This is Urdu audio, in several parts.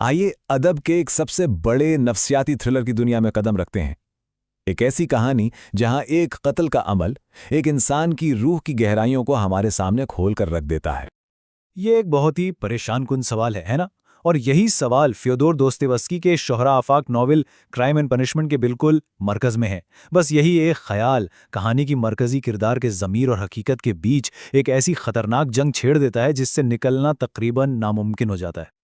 آئیے ادب کے ایک سب سے بڑے نفسیاتی تھرلر کی دنیا میں قدم رکھتے ہیں۔ ایک ایسی کہانی جہاں ایک قتل کا عمل ایک انسان کی روح کی گہرائیوں کو ہمارے سامنے کھول کر رکھ دیتا ہے۔ یہ ایک بہت ہی پریشان کن سوال ہے نا؟ اور یہی سوال فیودور دوستویسکی کے شہرہ آفاق ناول کرائم اینڈ پنشمنٹ کے بالکل مرکز میں ہے۔ بس یہی ایک خیال کہانی کی مرکزی کردار کے ضمیر اور حقیقت کے بیچ ایک ایسی خطرناک جنگ چھیڑ دیتا ہے جس سے نکلنا تقریباً ناممکن ہو جاتا ہے۔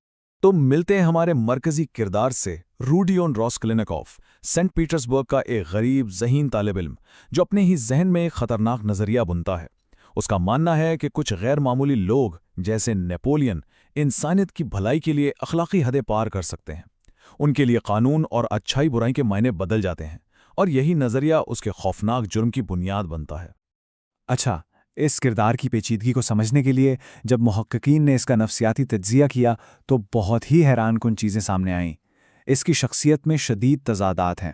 تو ملتے ہیں ہمارے مرکزی کردار سے، روڈیون راسکولینیکوف، سینٹ پیٹرزبرگ کا ایک غریب ذہین طالب علم جو اپنے ہی ذہن میں ایک خطرناک نظریہ بنتا ہے۔ اس کا ماننا ہے کہ کچھ غیر معمولی لوگ جیسے نیپولین انسانیت کی بھلائی کے لیے اخلاقی حدیں پار کر سکتے ہیں۔ ان کے لیے قانون اور اچھائی برائی کے معنی بدل جاتے ہیں، اور یہی نظریہ اس کے خوفناک جرم کی بنیاد بنتا ہے۔ اچھا، اس کردار کی پیچیدگی کو سمجھنے کے لیے جب محققین نے اس کا نفسیاتی تجزیہ کیا تو بہت ہی حیران کن چیزیں سامنے آئیں۔ اس کی شخصیت میں شدید تضادات ہیں۔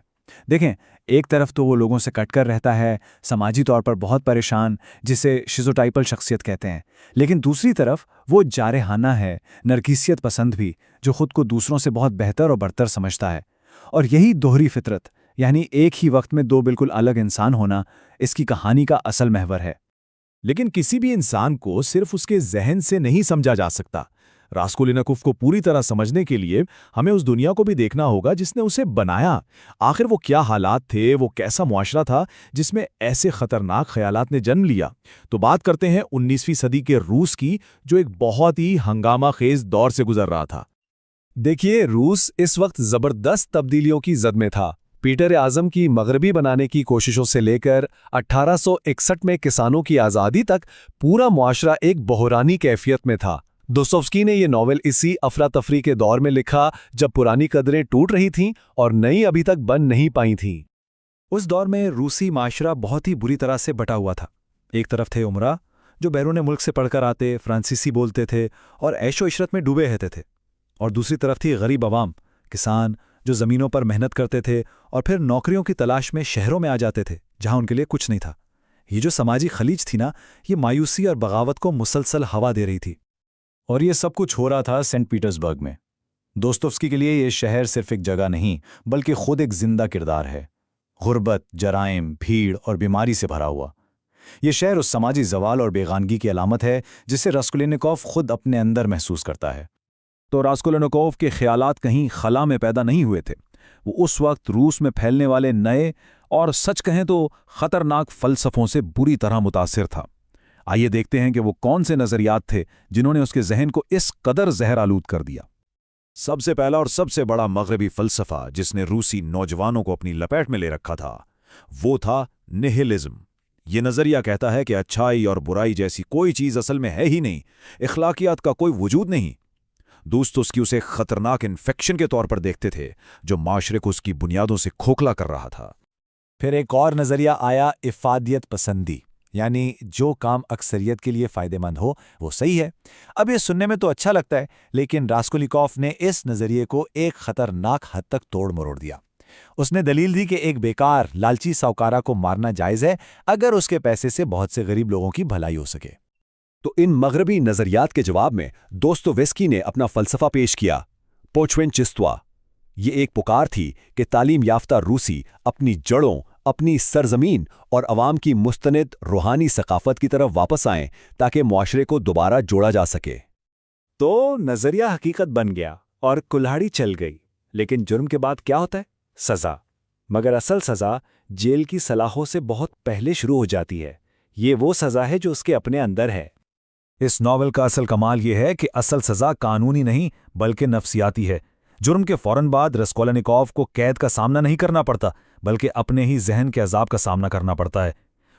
دیکھیں، ایک طرف تو وہ لوگوں سے کٹ کر رہتا ہے، سماجی طور پر بہت پریشان، جسے شیزوٹائپل شخصیت کہتے ہیں، لیکن دوسری طرف وہ جارحانہ ہے، نرگسیت پسند بھی، جو خود کو دوسروں سے بہت بہتر اور برتر سمجھتا ہے۔ اور یہی دوہری فطرت، یعنی ایک ہی وقت میں دو بالکل الگ انسان ہونا، اس کی کہانی کا اصل محور ہے۔ لیکن کسی بھی انسان کو صرف اس کے ذہن سے نہیں سمجھا جا سکتا۔ راسکولینیکوف کو پوری طرح سمجھنے کے لیے ہمیں اس دنیا کو بھی دیکھنا ہوگا جس نے اسے بنایا۔ آخر وہ کیا حالات تھے، وہ کیسا معاشرہ تھا جس میں ایسے خطرناک خیالات نے جنم لیا۔ تو بات کرتے ہیں 19ویں صدی کے روس کی، جو ایک بہت ہی ہنگامہ خیز دور سے گزر رہا تھا۔ دیکھیے، روس اس وقت زبردست تبدیلیوں کی زد میں تھا۔ پیٹر اعظم کی مغربی بنانے کی کوششوں سے لے کر 1861 میں کسانوں کی آزادی تک پورا معاشرہ ایک بحرانی کیفیت میں تھا۔ دوستویسکی نے یہ ناول اسی افراتفری کے دور میں لکھا جب پرانی قدریں ٹوٹ رہی تھیں اور نئی ابھی تک بن نہیں پائی تھیں۔ اس دور میں روسی معاشرہ بہت ہی بری طرح سے بٹا ہوا تھا۔ ایک طرف تھے عمرا جو بیرون ملک سے پڑھ کر آتے، فرانسیسی بولتے تھے اور عیش و عشرت میں ڈوبے رہتے تھے، اور دوسری طرف تھی غریب عوام، کسان جو زمینوں پر محنت کرتے تھے اور پھر نوکریوں کی تلاش میں شہروں میں آ جاتے تھے جہاں ان کے لیے کچھ نہیں تھا۔ یہ جو سماجی خلیج تھی نا، یہ مایوسی اور بغاوت کو مسلسل ہوا دے رہی تھی۔ اور یہ سب کچھ ہو رہا تھا سینٹ پیٹرزبرگ میں۔ دوستویسکی کے لیے یہ شہر صرف ایک جگہ نہیں بلکہ خود ایک زندہ کردار ہے، غربت، جرائم، بھیڑ اور بیماری سے بھرا ہوا۔ یہ شہر اس سماجی زوال اور بیگانگی کی علامت ہے جسے راسکولینیکوف خود اپنے اندر محسوس کرتا ہے۔ تو راسکولینیکوف کے خیالات کہیں خلا میں پیدا نہیں ہوئے تھے، وہ اس وقت روس میں پھیلنے والے نئے اور سچ کہیں تو خطرناک فلسفوں سے بری طرح متاثر تھا۔ آئیے دیکھتے ہیں کہ وہ کون سے نظریات تھے جنہوں نے اس کے ذہن کو اس قدر زہر آلود کر دیا۔ سب سے پہلا اور سب سے بڑا مغربی فلسفہ جس نے روسی نوجوانوں کو اپنی لپیٹ میں لے رکھا تھا، وہ تھا نہلزم۔ یہ نظریہ کہتا ہے کہ اچھائی اور برائی جیسی کوئی چیز اصل میں ہے ہی نہیں، اخلاقیات کا کوئی وجود نہیں۔ دوست اس کی اسے خطرناک انفیکشن کے طور پر دیکھتے تھے جو معاشرے کو اس کی بنیادوں سے کھوکھلا کر رہا تھا۔ پھر ایک اور نظریہ آیا، افادیت پسندی، یعنی جو کام اکثریت کے لیے فائدہ مند ہو وہ صحیح ہے۔ اب یہ سننے میں تو اچھا لگتا ہے، لیکن راسکولینیکوف نے اس نظریے کو ایک خطرناک حد تک توڑ مروڑ دیا۔ اس نے دلیل دی کہ ایک بیکار لالچی ساہوکارہ کو مارنا جائز ہے اگر اس کے پیسے سے بہت سے غریب لوگوں کی بھلائی ہو سکے۔ تو ان مغربی نظریات کے جواب میں دوستویسکی نے اپنا فلسفہ پیش کیا، پوچوینچستوا۔ یہ ایک پکار تھی کہ تعلیم یافتہ روسی اپنی جڑوں، اپنی سرزمین اور عوام کی مستند روحانی ثقافت کی طرف واپس آئیں تاکہ معاشرے کو دوبارہ جوڑا جا سکے۔ تو نظریہ حقیقت بن گیا اور کلہاڑی چل گئی، لیکن جرم کے بعد کیا ہوتا ہے؟ سزا۔ مگر اصل سزا جیل کی سلاخوں سے بہت پہلے شروع ہو جاتی ہے۔ یہ وہ سزا ہے جو اس کے اپنے اندر ہے۔ اس ناول کا اصل کمال یہ ہے کہ اصل سزا قانونی نہیں بلکہ نفسیاتی ہے۔ جرم کے فوراً بعد راسکولینیکوف کو قید کا سامنا نہیں کرنا پڑتا بلکہ اپنے ہی ذہن کے عذاب کا سامنا کرنا پڑتا ہے۔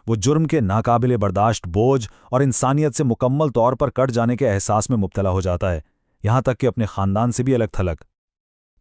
وہ جرم کے ناقابل برداشت بوجھ اور انسانیت سے مکمل طور پر کٹ جانے کے احساس میں مبتلا ہو جاتا ہے، یہاں تک کہ اپنے خاندان سے بھی الگ تھلگ۔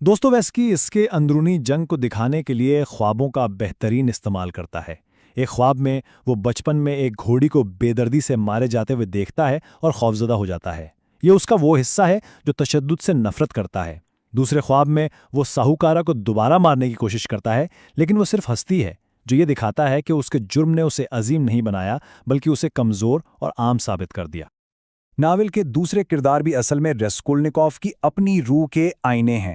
دوستویسکی اس کے اندرونی جنگ کو دکھانے کے لیے خوابوں کا بہترین استعمال کرتا ہے۔ ایک خواب میں وہ بچپن میں ایک گھوڑی کو بے دردی سے مارے جاتے ہوئے دیکھتا ہے اور خوفزدہ ہو جاتا ہے۔ یہ اس کا وہ حصہ ہے جو تشدد سے نفرت کرتا ہے۔ دوسرے خواب میں وہ ساہوکارہ کو دوبارہ مارنے کی کوشش کرتا ہے، لیکن وہ صرف ہستی ہے، جو یہ دکھاتا ہے کہ اس کے جرم نے اسے عظیم نہیں بنایا بلکہ اسے کمزور اور عام ثابت کر دیا۔ ناول کے دوسرے کردار بھی اصل میں راسکولنیکوف کی اپنی روح کے آئینے ہیں۔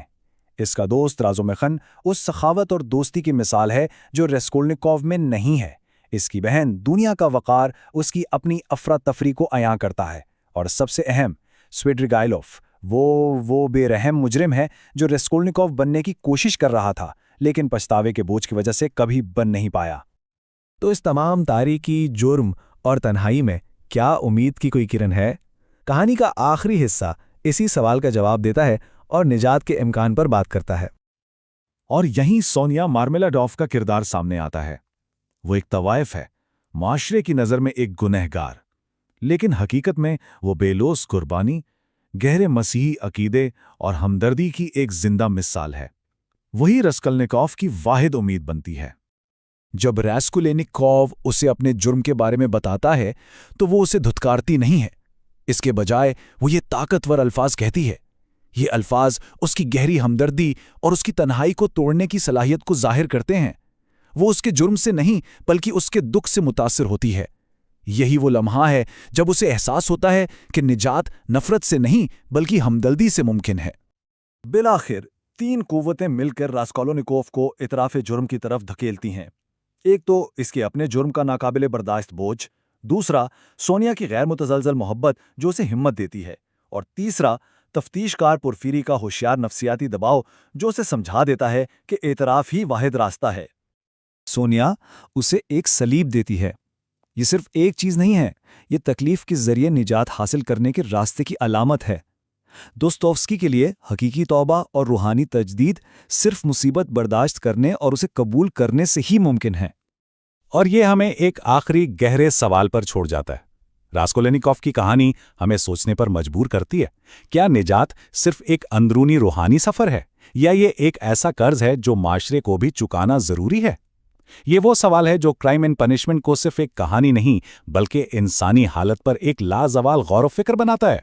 اس کا دوست رازومخن اس سخاوت اور دوستی کی مثال ہے جو راسکولنیکوف میں نہیں ہے۔ اس کی بہن دنیا کا وقار اس کی اپنی افراتفری کو عیاں کرتا ہے، اور سب سے اہم سویڈریگائلوف وہ بے رحم مجرم ہے جو راسکولنیکوف بننے کی کوشش کر رہا تھا لیکن پچھتاوے کے بوجھ کی وجہ سے کبھی بن نہیں پایا۔ تو اس تمام تاریکی، جرم اور تنہائی میں کیا امید کی کوئی کرن ہے؟ کہانی کا آخری حصہ اسی سوال کا جواب دیتا ہے اور نجات کے امکان پر بات کرتا ہے۔ اور یہیں سونیا مارمیلاڈوف کا کردار سامنے آتا ہے۔ وہ ایک طوائف ہے، معاشرے کی نظر میں ایک گنہگار، لیکن حقیقت میں وہ بے لوث قربانی، گہرے مسیحی عقیدے اور ہمدردی کی ایک زندہ مثال ہے۔ وہی راسکولنیکوف کی واحد امید بنتی ہے۔ جب راسکولنیکوف اسے اپنے جرم کے بارے میں بتاتا ہے تو وہ اسے دھتکارتی نہیں ہے، اس کے بجائے وہ یہ طاقتور الفاظ کہتی ہے۔ یہ الفاظ اس کی گہری ہمدردی اور اس کی تنہائی کو توڑنے کی صلاحیت کو ظاہر کرتے ہیں۔ وہ اس کے جرم سے نہیں بلکہ اس کے دکھ سے متاثر ہوتی ہے۔ یہی وہ لمحہ ہے جب اسے احساس ہوتا ہے کہ نجات نفرت سے نہیں بلکہ ہمدردی سے ممکن ہے۔ بالآخر تین قوتیں مل کر راسکولنیکوف کو اعتراف جرم کی طرف دھکیلتی ہیں۔ ایک تو اس کے اپنے جرم کا ناقابل برداشت بوجھ، دوسرا سونیا کی غیر متزلزل محبت جو اسے ہمت دیتی ہے، اور تیسرا تفتیش کار پورفیری کا ہوشیار نفسیاتی دباؤ جو اسے سمجھا دیتا ہے کہ اعتراف ہی واحد راستہ ہے۔ سونیا اسے ایک سلیب دیتی ہے۔ یہ صرف ایک چیز نہیں ہے، یہ تکلیف کے ذریعے نجات حاصل کرنے کے راستے کی علامت ہے۔ دوستوفسکی کے لیے حقیقی توبہ اور روحانی تجدید صرف مصیبت برداشت کرنے اور اسے قبول کرنے سے ہی ممکن ہے۔ اور یہ ہمیں ایک آخری گہرے سوال پر چھوڑ جاتا ہے۔ راسکولنیکوف کی کہانی ہمیں سوچنے پر مجبور کرتی ہے، کیا نجات صرف ایک اندرونی روحانی سفر ہے، یا یہ ایک ایسا قرض ہے جو معاشرے کو بھی چکانا ضروری ہے؟ یہ وہ سوال ہے جو کرائم اینڈ پنشمنٹ کو صرف ایک کہانی نہیں بلکہ انسانی حالت پر ایک لازوال غور و فکر بناتا ہے۔